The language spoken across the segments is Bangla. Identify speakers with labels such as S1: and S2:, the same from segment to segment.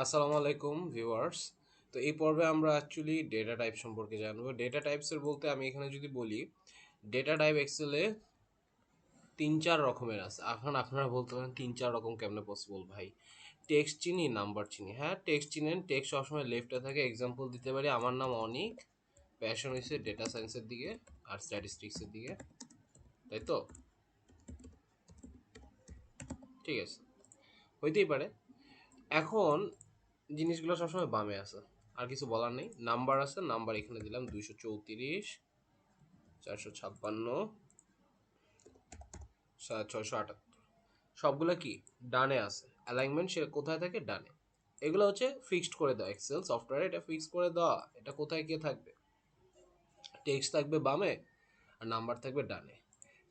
S1: আসসালামু আলাইকুম ভিউয়ার্স। তো এই পর্বে আমরা অ্যাকচুয়ালি ডেটা টাইপ সম্পর্কে জানবো। ডেটা টাইপসের বলতে আমি এখানে যদি বলি, ডেটা টাইপ এক্সেলে ৩-৪ রকমের আছে। এখন আপনারা বলতে পারেন ৩-৪ রকম কেমনে পসিবল ভাই? টেক্সট চিনি, নাম্বার চিনি। হ্যাঁ, টেক্সট চিনেন, টেক্সট সবসময় লেফটে থাকে। এক্সাম্পল দিতে পারি, আমার নাম অনিক, প্যাশন হইছে ডেটা সায়েন্সের দিকে আর স্ট্যাটিস্টিক্সের দিকে, তাই তো? ঠিক আছে, হইতেই পারে। এখন জিনিসগুলো সবসময় বামে আছে, আর কিছু বলার নেই। নাম্বার আছে, নাম্বার এখানে দিলাম 234, 456, 678। সবগুলো কি ডানে আছে, অ্যালাইনমেন্ট সে কোথায় থাকে? ডানে। এগুলো হচ্ছে ফিক্সড করে দেওয়া, এক্সেল সফটওয়্যারে এটা ফিক্স করে দেওয়া। এটা কোথায় কে থাকবে? টেক্সট থাকবে বামে আর নাম্বার থাকবে ডানে।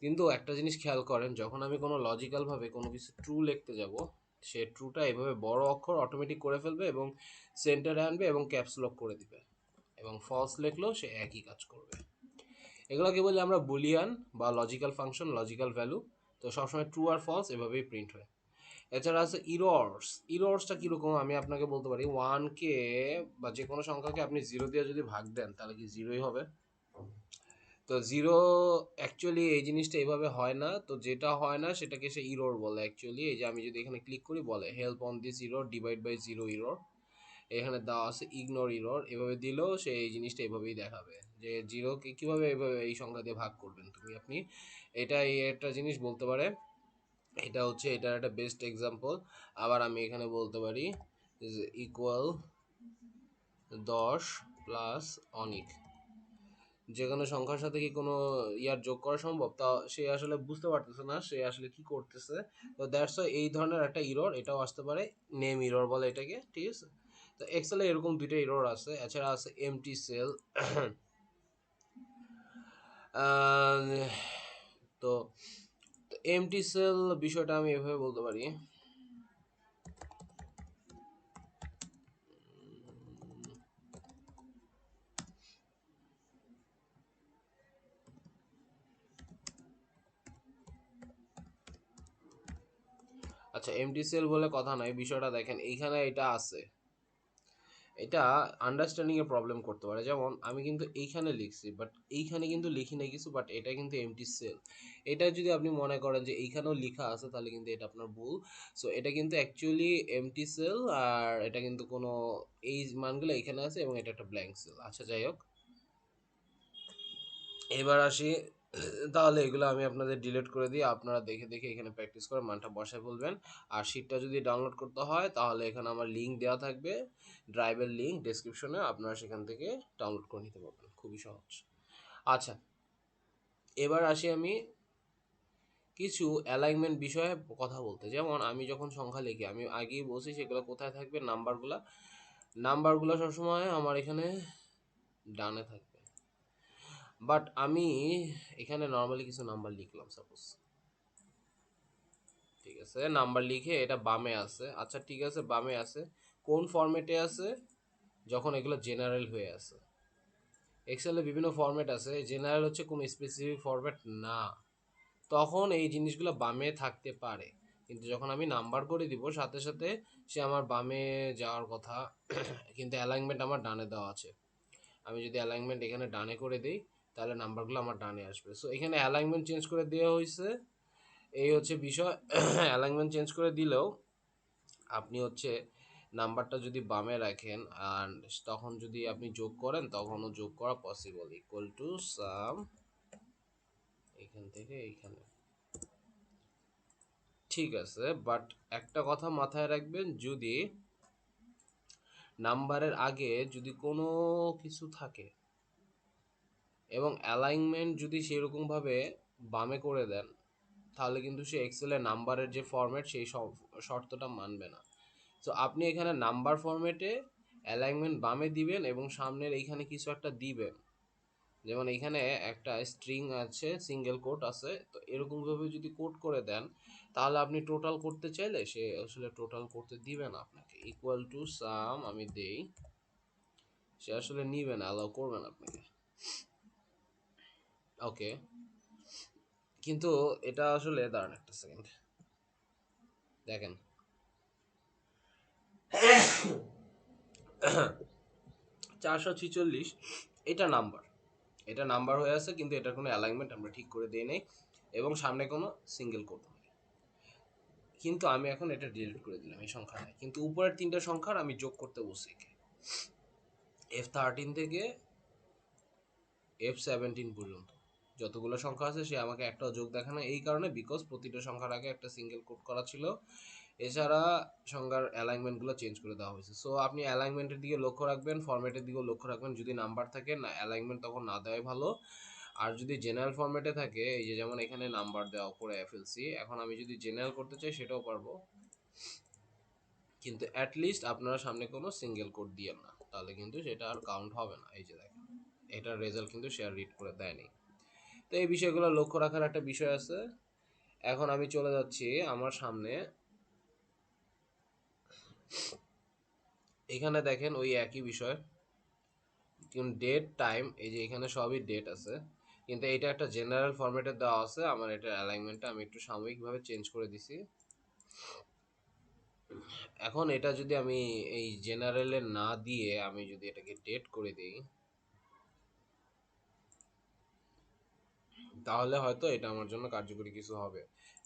S1: কিন্তু একটা জিনিস খেয়াল করেন, যখন আমি কোনো লজিক্যালভাবে কোনো কিছু ট্রু লিখতে যাব, সে ট্রুটা এভাবে বড় অক্ষর অটোমেটিক করে ফেলবে এবং সেন্টারে আনবে এবং ক্যাপস লক করে দিবে, এবং ফলস লিখলেও সে একই কাজ করবে। এগুলোকে বলি আমরা বুলিয়ান বা লজিক্যাল ফাংশন, লজিক্যাল ভ্যালু। তো সবসময় ট্রু আর ফলস এভাবেই প্রিন্ট হয়। এছাড়া আছে ইরর্স। ইরর্সটা কীরকম আমি আপনাকে বলতে পারি, ওয়ানকে বা যে কোনো সংখ্যাকে আপনি জিরো দিয়ে যদি ভাগ দেন তাহলে কি জিরোই হবে? তো জিরো অ্যাকচুয়ালি এই জিনিসটা এভাবে হয় না। তো যেটা হয় না সেটাকে সে ইরর বলে অ্যাকচুয়ালি। এই যে আমি যদি এখানে ক্লিক করি, বলে help on this error, divide by zero error. এখানে দেওয়া আছে ইগনোর ইরর। এভাবে দিলেও সে এই জিনিসটা এভাবেই দেখাবে যে জিরোকে কীভাবে এভাবে এই সংখ্যা দিয়ে ভাগ করবেন আপনি। এটা এই একটা জিনিস বলতে পারে। এটা হচ্ছে এটার একটা বেস্ট এক্সাম্পল। আবার আমি এখানে বলতে পারি যে ইকুয়াল 10 প্লাস অনিক। যে কোনো সংখ্যার সাথে কি কোনো ইয়ার যোগ করা সম্ভব? তা সে আসলে বুঝতে পারতেছে না সে আসলে কি করতেছে। তো দ্যাটস ওয়াই এই ধরনের একটা ইরর এটাও আসতে পারে। নেম ইরর বলে এটাকে, ঠিক আছে? তো এক্সেলে এরকম দুইটা ইরর আছে। এছাড়া আছে এমটি সেল। তো এমটি সেল বিষয়টা আমি এভাবে বলতে পারি। আচ্ছা, এমটি সেল বলে কথা নাই, বিষয়টা দেখেন এইখানে এটা আছে। এটা আন্ডারস্ট্যান্ডিং এ প্রবলেম করতে পারে। যেমন আমি কিন্তু এইখানে লিখছি, বাট এইখানে কিন্তু লিখি নাই কিছু, বাট এটা কিন্তু এমটি সেল। এটা যদি আপনি মনে করেন যে এইখানেও লেখা আছে, তাহলে কিন্তু এটা আপনার ভুল। সো এটা কিন্তু অ্যাকচুয়ালি এমটি সেল, আর এটা কিন্তু কোনো এই মানগুলো এখানে আছে এবং এটা একটা ব্ল্যাঙ্ক সেল। আচ্ছা, যাই হোক, এবার আসি। তাহলে এগুলো আমি আপনাদের ডিলিট করে দিই, আপনারা দেখে দেখে এখানে প্র্যাকটিস করে মানটা বসায় বলবেন। আর শিটটা যদি ডাউনলোড করতে হয় তাহলে এখানে আমার লিঙ্ক দেওয়া থাকবে, ড্রাইভের লিঙ্ক ডেসক্রিপশনে, আপনারা সেখান থেকে ডাউনলোড করে নিতে পারবেন, খুবই সহজ। আচ্ছা, এবার আসি আমি কিছু অ্যালাইনমেন্ট বিষয়ে কথা বলতে। যেমন আমি যখন সংখ্যা লিখি, আমি আগেই বলছি সেগুলো কোথায় থাকবে, নাম্বারগুলো। নাম্বারগুলো সবসময় আমার এখানে ডানে থাকবে। বাট আমি এখানে নর্মালি কিছু নাম্বার লিখলাম, সাপোজ, ঠিক আছে, নাম্বার লিখে এটা বামে আছে। আচ্ছা, ঠিক আছে, বামে আছে। কোন ফরম্যাটে আছে? যখন এগুলো জেনারেল হয়ে আছে। এক্সেলে বিভিন্ন ফরম্যাট আছে, জেনারেল হচ্ছে কোনো স্পেসিফিক ফরম্যাট না, তখন এই জিনিসগুলো বামে থাকতে পারে। কিন্তু যখন আমি নাম্বার করে দিব, সাথে সাথে সে আমার বামে যাওয়ার কথা। কিন্তু অ্যালাইনমেন্ট আমার ডানে দেওয়া আছে। আমি যদি অ্যালাইনমেন্ট এখানে ডানে করে দিই, তাহলে নাম্বারগুলো আমার ডানে আসবে। সো এখানে অ্যালাইনমেন্ট চেঞ্জ করে দেওয়া হয়েছে, এই হচ্ছে বিষয়। অ্যালাইনমেন্ট চেঞ্জ করে দিলেও আপনি হচ্ছে নাম্বারটা যদি বামে রাখেন, আর তখন যদি আপনি যোগ করেন তখনও যোগ করা পসিবল। ইকুয়াল টু সাম এখান থেকে এইখানে, ঠিক আছে। বাট একটা কথা মাথায় রাখবেন, যদি নাম্বারের আগে যদি কোনো কিছু থাকে এবং অ্যালাইনমেন্ট যদি সেরকমভাবে বামে করে দেন, তাহলে কিন্তু সে এক্সেলের নাম্বারের যে ফরম্যাট সেই সব শর্তটা মানবে না। তো আপনি এখানে নাম্বার ফরম্যাটে অ্যালাইনমেন্ট বামে দিবেন এবং সামনের এইখানে কিছু একটা দিবেন। যেমন এইখানে একটা স্ট্রিং আছে, সিঙ্গেল কোট আছে। তো এরকমভাবে যদি কোট করে দেন, তাহলে আপনি টোটাল করতে চাইলে সে আসলে টোটাল করতে দিবে না আপনাকে। ইকুয়াল টু সাম আমি দেই, সে আসলে নিবে না, অ্যালাউ করবেন আপনাকে। ওকে, কিন্তু এটা আসলে দাঁড়ান একটা সেকেন্ড, দেখেন। 446 এটা নাম্বার, এটা নাম্বার হয়ে আছে, কিন্তু এটার কোনো অ্যালাইনমেন্ট আমরা ঠিক করে দিই নাই এবং সামনে কোনো সিঙ্গেল কোড নেই। কিন্তু আমি এখন এটা ডিলিট করে দিলাম, এই সংখ্যা নাই, কিন্তু উপরের তিনটা সংখ্যার আমি যোগ করতে বসি। F13 থেকে F17 পর্যন্ত যতগুলো সংখ্যা আছে সে আমাকে একটাও যোগ দেখানো, এই কারণে বিকজ প্রতিটা সংখ্যার আগে একটা সিঙ্গেল কোড করা ছিল। এছাড়া সংখ্যার অ্যালাইনমেন্টগুলো চেঞ্জ করে দেওয়া হয়েছে। সো আপনি অ্যালাইনমেন্টের দিকে লক্ষ্য রাখবেন, ফরম্যাটের দিকেও লক্ষ্য রাখবেন। যদি নাম্বার থাকে না অ্যালাইনমেন্ট তখন না দেওয়াই ভালো। আর যদি জেনারেল ফরম্যাটে থাকে, এই যে যেমন এখানে নাম্বার দেওয়া করে এফএলসি, এখন আমি যদি জেনারেল করতে চাই সেটাও পারবো, কিন্তু অ্যাটলিস্ট আপনারা সামনে কোনো সিঙ্গেল কোড দিয়েন না, তাহলে কিন্তু সেটা আর কাউন্ট হবে না। এই যে দেখেন এটার রেজাল্ট কিন্তু শেয়ার রিড করে দেয়নি। তো এই বিষয়গুলো লক্ষ্য রাখার একটা বিষয় আছে। এখন আমি চলে যাচ্ছি আমার সামনে, এখানে দেখেন ওই একই বিষয়, কিন্তু ডেট টাইম, এই যে এখানে সবই ডেট আছে, কিন্তু এটা একটা জেনারেল ফরম্যাটে দেওয়া আছে। আমার এটা অ্যালাইনমেন্টটা আমি একটু সাময়িকভাবে চেঞ্জ করে দিছি। এখন এটা যদি আমি এই জেনারেলে না দিয়ে আমি যদি এটাকে ডেট করে দিই, তাহলে হয়তো এটা আমার জন্য কার্যকরী কিছু হবে।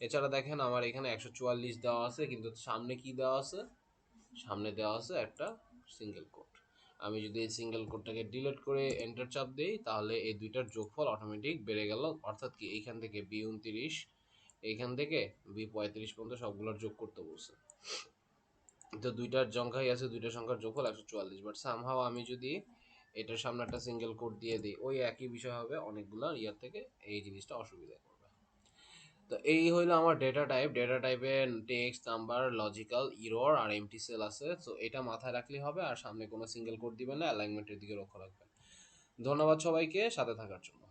S1: এছাড়া দেখেন আমার এখানে 144 দেওয়া আছে, কিন্তু সামনে কি দেওয়া আছে, সামনে দেওয়া আছে একটা সিঙ্গেল কোড। আমি যদি এই সিঙ্গেল কোডটাকে ডিলিট করে এন্টার চাপ দিই, তাহলে এই দুইটার যোগফল অটোমেটিক বেড়ে গেল। অর্থাৎ কি এইখান থেকে B29, এইখান থেকে B35 পর্যন্ত সবগুলোর যোগ করতে বলছে। তো দুইটার সংখ্যাই আছে, দুইটা সংখ্যার যোগফল 144। বাট সামহাও আমি যদি এটার সামনে একটা সিঙ্গেল কোড দিয়ে দিই, ওই একই বিষয় হবে, অনেকগুলো ইয়ার থেকে এই জিনিসটা অসুবিধা করবে। তো এই হইলো আমার ডেটা টাইপ। ডেটা টাইপে টেক্সট, নাম্বার, লজিক্যাল, ইরর আর এমটি সেল আছে। সো এটা মাথায় রাখলেই হবে, আর সামনে কোনো সিঙ্গেল কোড দিবেন না, অ্যালাইনমেন্টের দিকে লক্ষ্য রাখবেন। ধন্যবাদ সবাইকে সাথে থাকার জন্য।